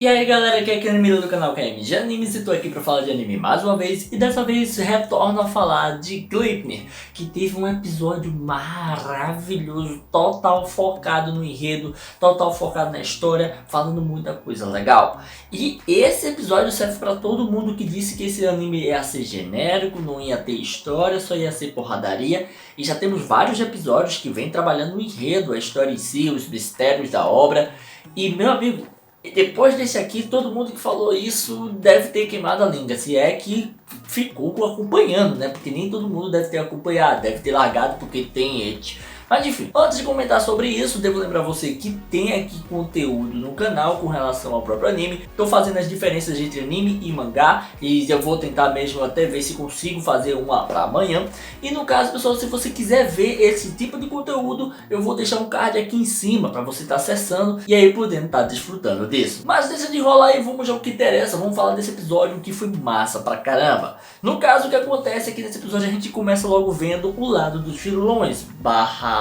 E aí galera, aqui é aquele Miro do canal KM de Animes e tô aqui pra falar de anime mais uma vez. E dessa vez retorno a falar de Gleipnir, que teve um episódio maravilhoso, total focado no enredo, total focado na história, falando muita coisa legal. E esse episódio serve pra todo mundo que disse que esse anime ia ser genérico, não ia ter história, só ia ser porradaria. E já temos vários episódios que vem trabalhando o enredo, a história em si, os mistérios da obra. E meu amigo, e depois desse aqui, todo mundo que falou isso deve ter queimado a língua, se é que ficou acompanhando, né? Porque nem todo mundo deve ter acompanhado, deve ter largado porque tem hate. Mas enfim, antes de comentar sobre isso, devo lembrar você que tem aqui conteúdo no canal com relação ao próprio anime. Estou fazendo as diferenças entre anime e mangá e eu vou tentar mesmo até ver se consigo fazer uma para amanhã. E no caso, pessoal, se você quiser ver esse tipo de conteúdo, eu vou deixar um card aqui em cima para você estar acessando e aí podendo estar desfrutando disso. Mas deixa de enrolar e vamos ao que interessa, vamos falar desse episódio que foi massa pra caramba. No caso, o que acontece é que nesse episódio a gente começa logo vendo o lado dos vilões barra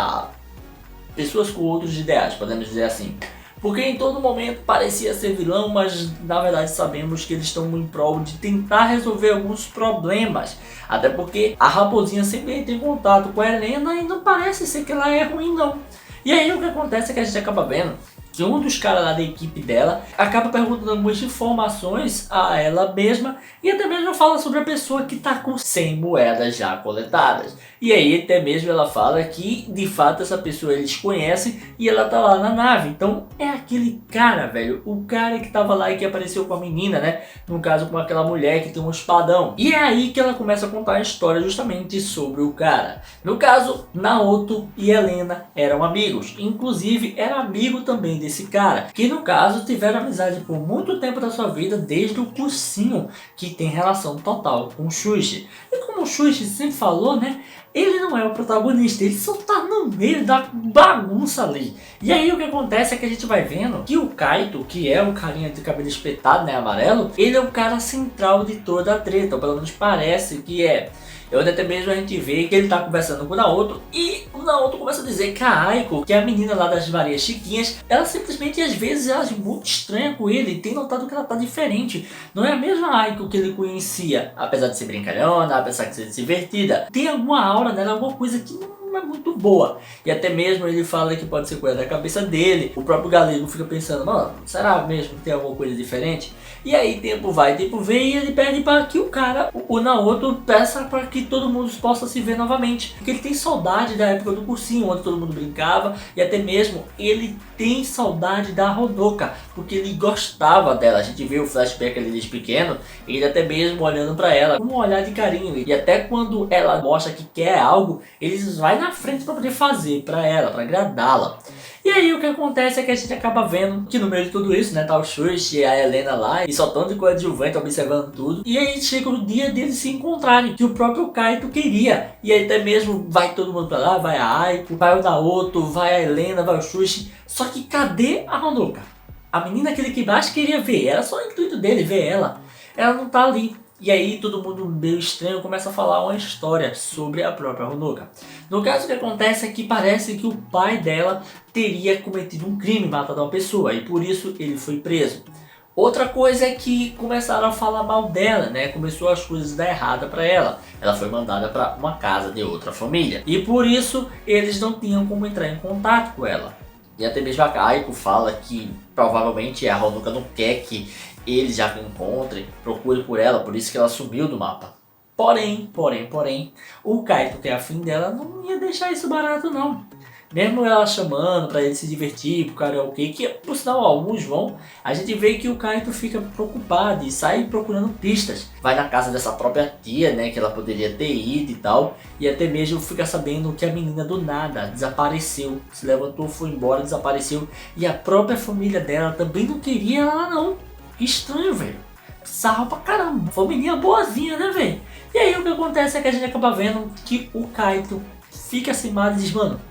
pessoas com outros ideais, podemos dizer assim. Porque em todo momento parecia ser vilão, mas na verdade sabemos que eles estão em prol de tentar resolver alguns problemas. Até porque a raposinha sempre entra em contato com a Helena e não parece ser que ela é ruim não. E aí o que acontece é que a gente acaba vendo que um dos caras lá da equipe dela acaba perguntando algumas informações a ela mesma e até mesmo fala sobre a pessoa que tá com 100 moedas já coletadas. E aí até mesmo ela fala que de fato essa pessoa eles conhecem e ela tá lá na nave. Então é aquele cara, velho, o cara que tava lá e que apareceu com a menina, né? No caso com aquela mulher que tem um espadão. E é aí que ela começa a contar a história justamente sobre o cara. No caso, Naoto e Helena eram amigos, inclusive era amigo também desse cara, que no caso tiveram amizade por muito tempo da sua vida, desde o cursinho, que tem relação total com o Shuichi. E como o Shuichi sempre falou, né, ele não é o protagonista, ele só tá no meio da bagunça ali. E aí o que acontece é que a gente vai vendo que o Kaito, que é o carinha de cabelo espetado, né, amarelo, ele é o cara central de toda a treta, ou pelo menos parece que é. Eu até mesmo a gente vê que ele tá conversando com o Naoto e o Naoto começa a dizer que a Aiko, que é a menina lá das Marias Chiquinhas, ela simplesmente às vezes age muito estranha com ele e tem notado que ela tá diferente. Não é a mesma Aiko que ele conhecia, apesar de ser brincalhona, apesar de ser divertida. Tem alguma aura nela, alguma coisa que não é muito boa. E até mesmo ele fala que pode ser coisa da cabeça dele. O próprio Galego fica pensando, mano, será mesmo que tem alguma coisa diferente? E aí tempo vai, tempo vem e ele pede para que o cara, o Naoto, peça para que todo mundo possa se ver novamente. Porque ele tem saudade da época do cursinho, onde todo mundo brincava. E até mesmo ele tem saudade da Honoka, porque ele gostava dela. A gente vê o flashback ali desde pequeno, ele até mesmo olhando para ela com um olhar de carinho. E até quando ela mostra que quer algo, ele vai na frente para poder fazer para ela, para agradá-la. E aí o que acontece é que a gente acaba vendo que no meio de tudo isso, né, tá o Shuichi e a Helena lá, e só tão de coadjuvante observando tudo. E aí chega o dia deles se encontrarem, que o próprio Kaito queria. E aí até mesmo vai todo mundo pra lá, vai a Aiko, vai o Naoto, vai a Helena, vai o Shuichi. Só que cadê a Honoka? A menina que ele que mais queria ver, era só o intuito dele ver ela. Ela não tá ali. E aí todo mundo meio estranho começa a falar uma história sobre a própria Honoka. No caso, o que acontece é que parece que o pai dela teria cometido um crime, matado uma pessoa, e por isso ele foi preso. Outra coisa é que começaram a falar mal dela, né? Começou as coisas dar errada para ela. Ela foi mandada para uma casa de outra família. E por isso eles não tinham como entrar em contato com ela. E até mesmo a Aiko fala que provavelmente a Honoka não quer que eles já encontrem, procure por ela, por isso que ela sumiu do mapa. Porém, o Kaito, que é afim dela, não ia deixar isso barato não. Mesmo ela chamando pra ele se divertir, pro karaokê, que por sinal alguns vão, a gente vê que o Kaito fica preocupado e sai procurando pistas. Vai na casa dessa própria tia, né, que ela poderia ter ido e tal, e até mesmo fica sabendo que a menina do nada desapareceu, se levantou, foi embora, desapareceu, e a própria família dela também não queria ela não. Que estranho, velho. Sarra pra caramba. Família boazinha, né, velho? E aí o que acontece é que a gente acaba vendo que o Kaito fica acimado e diz, mano,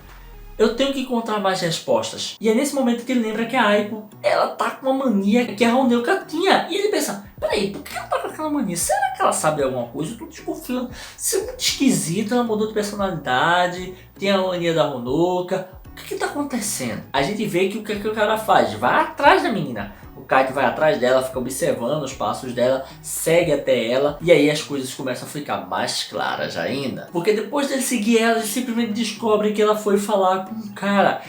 eu tenho que encontrar mais respostas. E é nesse momento que ele lembra que a Aiko, ela tá com uma mania que a Honoka tinha. E ele pensa, peraí, por que ela tá com aquela mania? Será que ela sabe alguma coisa? Eu tô desconfiando. Isso é muito esquisito, ela mudou de personalidade, tem a mania da Honoka. O que tá acontecendo? A gente vê que o que o cara faz? Vai atrás da menina. O Kaito vai atrás dela, fica observando os passos dela, segue até ela, e aí as coisas começam a ficar mais claras ainda. Porque depois dele seguir ela, ele simplesmente descobre que ela foi falar com um cara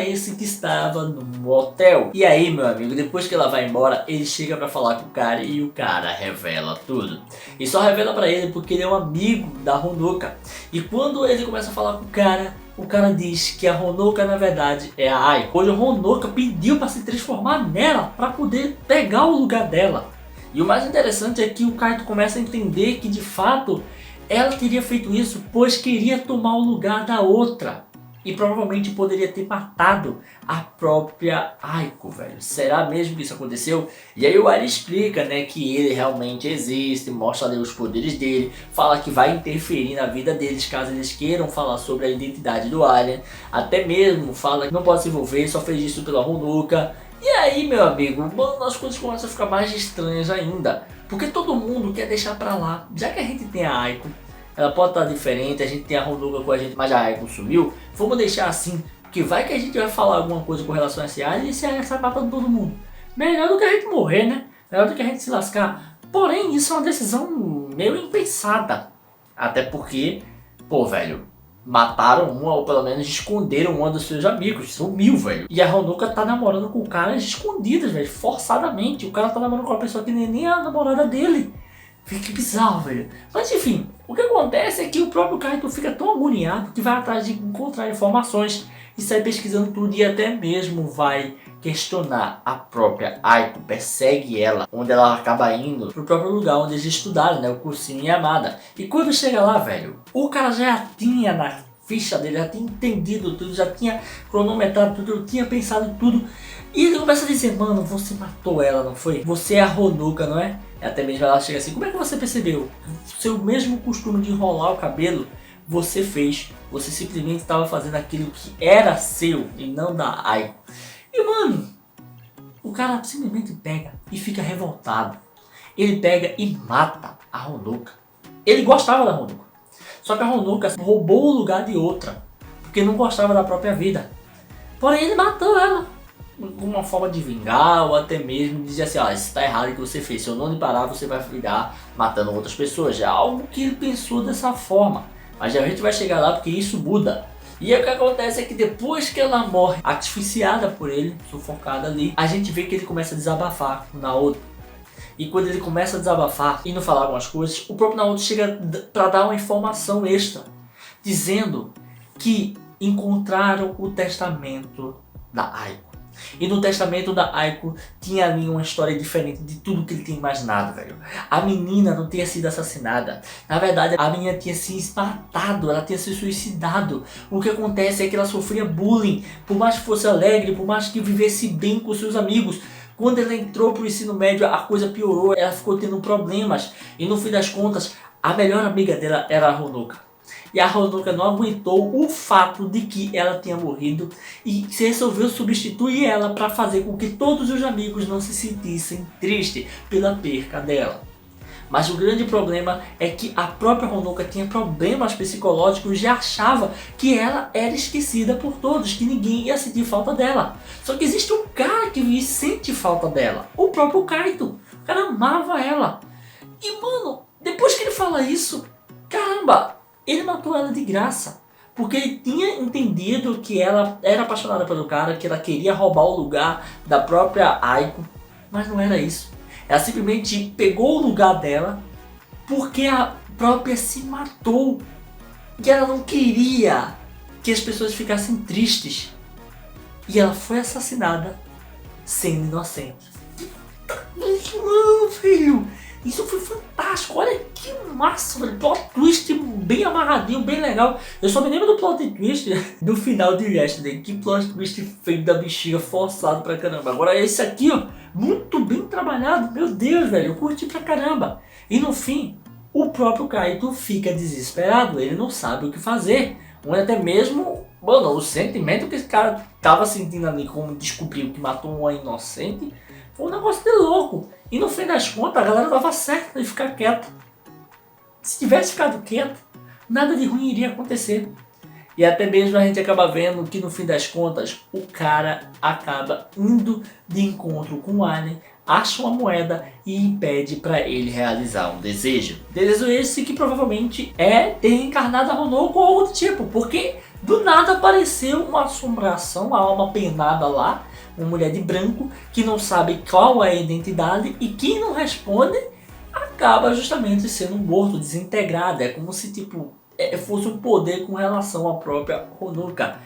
esse que estava no hotel. E aí, meu amigo, depois que ela vai embora, ele chega pra falar com o cara e o cara revela tudo. E só revela pra ele porque ele é um amigo da Honoka. E quando ele começa a falar com o cara diz que a Honoka na verdade é a Aiko. Hoje a Honoka pediu para se transformar nela para poder pegar o lugar dela. E o mais interessante é que o Kaito começa a entender que de fato ela teria feito isso pois queria tomar o lugar da outra. E provavelmente poderia ter matado a própria Aiko, velho. Será mesmo que isso aconteceu? E aí o Eri explica, né, que ele realmente existe, mostra ali os poderes dele, fala que vai interferir na vida deles caso eles queiram falar sobre a identidade do Alien. Até mesmo fala que não pode se envolver, só fez isso pela Honoka. E aí, meu amigo, mano, as coisas começam a ficar mais estranhas ainda. Porque todo mundo quer deixar pra lá, já que a gente tem a Aiko. Ela pode estar diferente, a gente tem a Honoka com a gente, mas a Aiko sumiu. Vamos deixar assim, porque vai que a gente vai falar alguma coisa com relação a esse alien e esse alien sai matando todo mundo. Melhor do que a gente morrer, né? Melhor do que a gente se lascar. Porém, isso é uma decisão meio impensada. Até porque, pô, velho, mataram uma ou pelo menos esconderam uma dos seus amigos. Sumiu, velho. E a Honoka tá namorando com caras escondidas, velho, forçadamente. O cara tá namorando com uma pessoa que nem é a namorada dele. Fica bizarro, velho. Mas enfim, o que acontece é que o próprio Kaito fica tão agoniado que vai atrás de encontrar informações e sai pesquisando tudo e até mesmo vai questionar a própria Aiko, persegue ela, onde ela acaba indo pro próprio lugar onde eles estudaram, né, o cursinho Yamada. E quando chega lá, velho, o cara já tinha na ficha dele, já tinha entendido tudo, já tinha cronometrado tudo, eu tinha pensado em tudo. E ele começa a dizer, mano, você matou ela, não foi? Você é a Honoka, não é? Até mesmo ela chega assim, como é que você percebeu? Seu mesmo costume de enrolar o cabelo, você fez. Você simplesmente estava fazendo aquilo que era seu e não da Aiko. E mano, o cara simplesmente pega e fica revoltado. Ele pega e mata a Honoka. Ele gostava da Honoka. Só que a Honoka roubou o lugar de outra, porque não gostava da própria vida. Porém ele matou ela. Uma forma de vingar ou até mesmo dizer assim, isso está errado o que você fez, se eu não lhe parar você vai virar matando outras pessoas. Já é algo que ele pensou dessa forma, mas a gente vai chegar lá porque isso muda. E aí o que acontece é que depois que ela morre asfixiada por ele, sufocada ali, a gente vê que ele começa a desabafar com o Naoto. E quando ele começa a desabafar e não falar algumas coisas, o próprio Naoto chega para dar uma informação extra, dizendo que encontraram o testamento da Aiko. E no testamento da Aiko tinha ali uma história diferente de tudo que ele tinha imaginado, velho. A menina não tinha sido assassinada. Na verdade, a menina tinha se matado, ela tinha se suicidado. O que acontece é que ela sofria bullying. Por mais que fosse alegre, por mais que vivesse bem com seus amigos. Quando ela entrou pro ensino médio, a coisa piorou, ela ficou tendo problemas. E no fim das contas, a melhor amiga dela era a Honoka. E a Honoka não aguentou o fato de que ela tinha morrido e se resolveu substituir ela para fazer com que todos os amigos não se sentissem tristes pela perca dela. Mas o grande problema é que a própria Honoka tinha problemas psicológicos e achava que ela era esquecida por todos, que ninguém ia sentir falta dela. Só que existe um cara que sente falta dela, o próprio Kaito. O cara amava ela. E mano, depois que ele fala isso, caramba, ele matou ela de graça. Porque ele tinha entendido que ela era apaixonada pelo cara, que ela queria roubar o lugar da própria Aiko. Mas não era isso. Ela simplesmente pegou o lugar dela porque a própria se matou. E ela não queria que as pessoas ficassem tristes. E ela foi assassinada sendo inocente. Não, filho. Isso foi fantástico, olha que massa, velho. Plot twist bem amarradinho, bem legal. Eu só me lembro do plot twist do final de Yesterday. Que plot twist feio da bexiga, forçado pra caramba. Agora esse aqui, ó, muito bem trabalhado. Meu Deus, velho, eu curti pra caramba. E no fim, o próprio Kaito fica desesperado. Ele não sabe o que fazer. Ou até mesmo, mano, o sentimento que esse cara tava sentindo ali, como descobriu que matou uma inocente, foi um negócio de louco. E no fim das contas, a galera dava certo de ficar quieta. Se tivesse ficado quieto, nada de ruim iria acontecer. E até mesmo a gente acaba vendo que no fim das contas o cara acaba indo de encontro com o alien, acha uma moeda e pede para ele realizar um desejo. Desejo esse que provavelmente é ter reencarnado a Honoko ou algo do tipo, porque do nada apareceu uma assombração, uma alma penada lá, uma mulher de branco que não sabe qual é a identidade e quem não responde acaba justamente sendo morto, desintegrado. É como se tipo fosse um poder com relação à própria Honoka.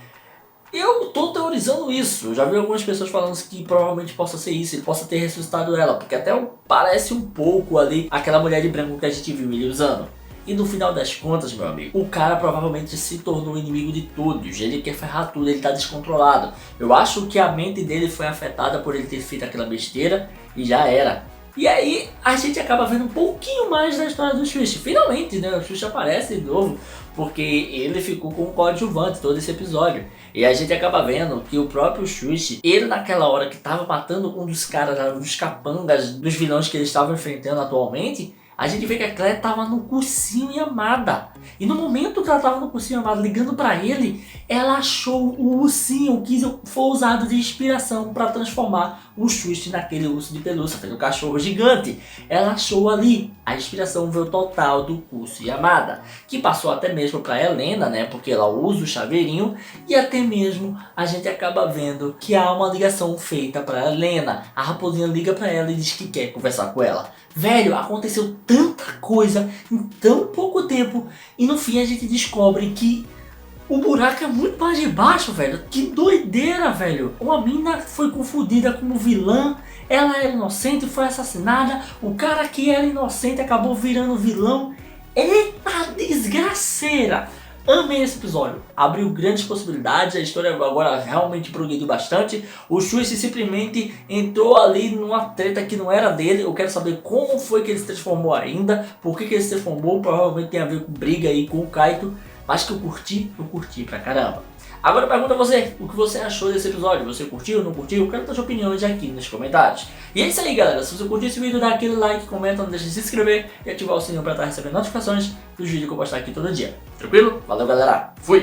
Eu tô teorizando isso, eu já vi algumas pessoas falando que provavelmente possa ser isso, ele possa ter ressuscitado ela, porque até parece um pouco ali aquela mulher de branco que a gente viu ele usando. E no final das contas, meu amigo, o cara provavelmente se tornou inimigo de todos, ele quer ferrar tudo, ele tá descontrolado. Eu acho que a mente dele foi afetada por ele ter feito aquela besteira e já era. E aí a gente acaba vendo um pouquinho mais da história do Shuichi. Finalmente, né, o Shuichi aparece de novo, porque ele ficou com o coadjuvante todo esse episódio. E a gente acaba vendo que o próprio Shuichi, ele naquela hora que estava matando um dos caras, um dos capangas, dos vilões que eles estavam enfrentando atualmente, a gente vê que a Claire estava no cursinho Yamada. E no momento que ela estava no cursinho Yamada ligando para ele, ela achou o ursinho que foi usado de inspiração para transformar o Shuichi naquele urso de pelúcia, aquele cachorro gigante. Ela achou ali, a inspiração veio total do curso Yamada, que passou até mesmo para Helena, né, porque ela usa o chaveirinho, e até mesmo a gente acaba vendo que há uma ligação feita para Helena. A raposinha liga para ela e diz que quer conversar com ela. Velho, aconteceu tanta coisa em tão pouco tempo e no fim a gente descobre que o buraco é muito mais de baixo, velho. Que doideira, velho. Uma mina foi confundida como vilã, ela era inocente, foi assassinada, o cara que era inocente acabou virando vilão. Eita desgraceira! Amei esse episódio, abriu grandes possibilidades, a história agora realmente progrediu bastante. O Shuichi simplesmente entrou ali numa treta que não era dele. Eu quero saber como foi que ele se transformou ainda, por que ele se transformou, provavelmente tem a ver com briga aí com o Kaito. Mas que eu curti pra caramba. Agora eu pergunto a você, o que você achou desse episódio? Você curtiu, não curtiu? Eu quero ter sua opinião aqui nos comentários. E é isso aí, galera. Se você curtiu esse vídeo, dá aquele like, comenta, não deixe de se inscrever e ativar o sininho para estar recebendo notificações dos vídeos que eu postar aqui todo dia. Tranquilo? Valeu, galera. Fui!